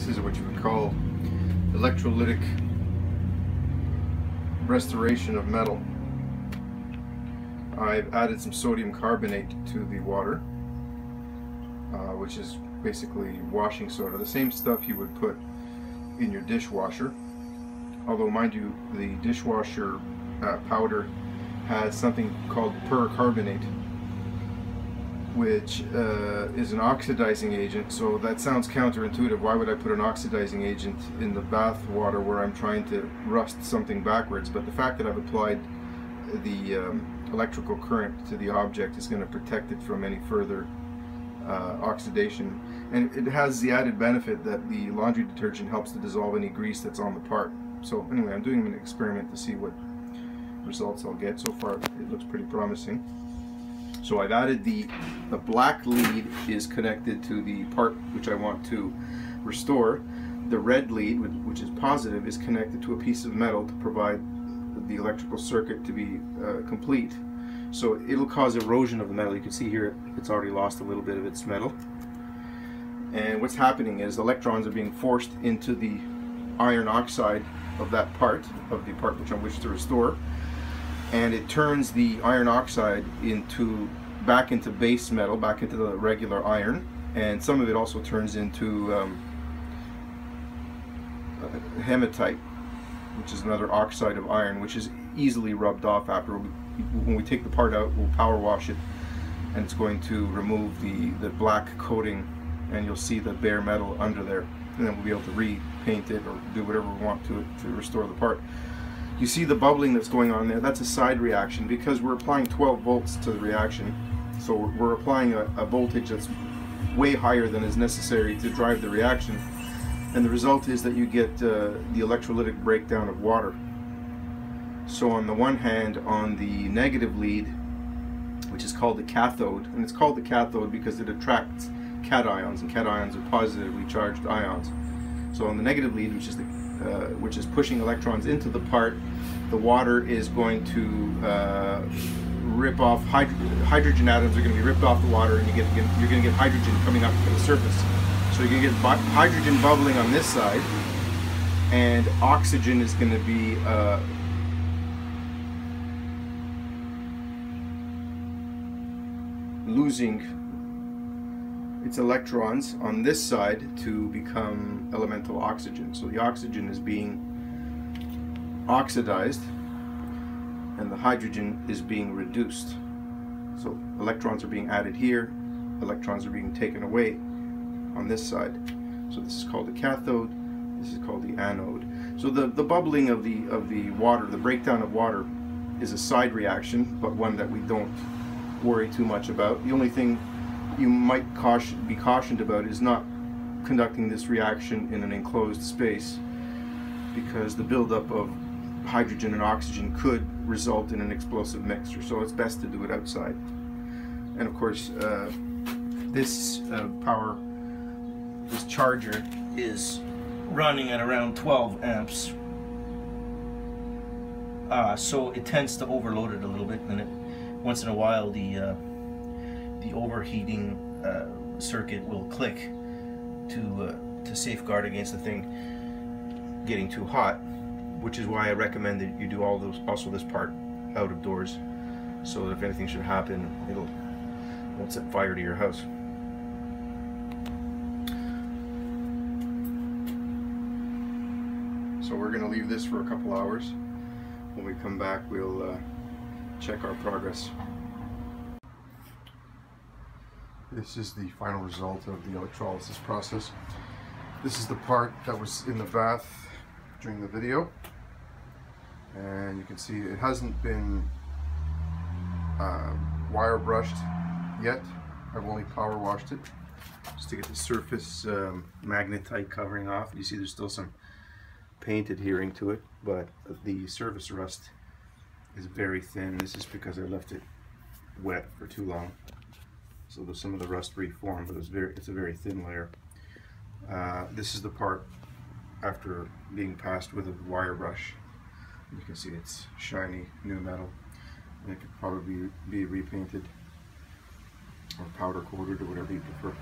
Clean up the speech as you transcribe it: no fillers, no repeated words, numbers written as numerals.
This is what you would call electrolytic restoration of metal. I've added some sodium carbonate to the water, which is basically washing soda, the same stuff you would put in your dishwasher. Although, mind you, the dishwasher powder has something called percarbonate, which is an oxidizing agent. So that sounds counterintuitive. Why would I put an oxidizing agent in the bath water where I'm trying to rust something backwards? But the fact that I've applied the electrical current to the object is going to protect it from any further oxidation. And it has the added benefit that the laundry detergent helps to dissolve any grease that's on the part. So anyway, I'm doing an experiment to see what results I'll get. So far it looks pretty promising. So I've added the black lead is connected to the part which I want to restore. The red lead, which is positive, is connected to a piece of metal to provide the electrical circuit to be complete. So it'll cause erosion of the metal. You can see here it's already lost a little bit of its metal. And what's happening is electrons are being forced into the iron oxide of that part, which I wish to restore. And it turns the iron oxide back into base metal, back into the regular iron, and some of it also turns into hematite, which is another oxide of iron, which is easily rubbed off after. When we take the part out, we'll power wash it, and it's going to remove the black coating, and you'll see the bare metal under there, and then we'll be able to repaint it or do whatever we want to it to restore the part. You see the bubbling that's going on there? That's a side reaction because we're applying 12 volts to the reaction. So we're applying a voltage that's way higher than is necessary to drive the reaction. And the result is that you get the electrolytic breakdown of water. So on the one hand, on the negative lead, which is called the cathode, and it's called the cathode because it attracts cations, and cations are positively charged ions. So on the negative lead, which is pushing electrons into the part, the water is going to rip off hydrogen atoms are going to be ripped off the water, and you're going to get hydrogen coming up to the surface. So you're going to get hydrogen bubbling on this side, and oxygen is going to be losing its electrons on this side to become elemental oxygen. So the oxygen is being oxidized and the hydrogen is being reduced. So electrons are being added here, electrons are being taken away on this side. So this is called the cathode, this is called the anode. So the bubbling of the water, the breakdown of water, is a side reaction, but one that we don't worry too much about. The only thing you might be cautioned about is not conducting this reaction in an enclosed space, because the buildup of hydrogen and oxygen could result in an explosive mixture. So it's best to do it outside. And of course, this charger is running at around 12 amps. So it tends to overload it a little bit, and once in a while the overheating circuit will click to safeguard against the thing getting too hot, which is why I recommend that you do also this part out of doors, so that if anything should happen, it won't set fire to your house. So we're going to leave this for a couple hours. When we come back, we'll check our progress. This is the final result of the electrolysis process. This is the part that was in the bath during the video, and you can see it hasn't been wire brushed yet. I've only power washed it just to get the surface magnetite covering off. You see there's still some paint adhering to it, but the surface rust is very thin. This is because I left it wet for too long. So there's some of the rust reformed, but it's a very thin layer. This is the part after being passed with a wire brush. You can see it's shiny, new metal, and it could probably be repainted or powder coated or whatever you prefer.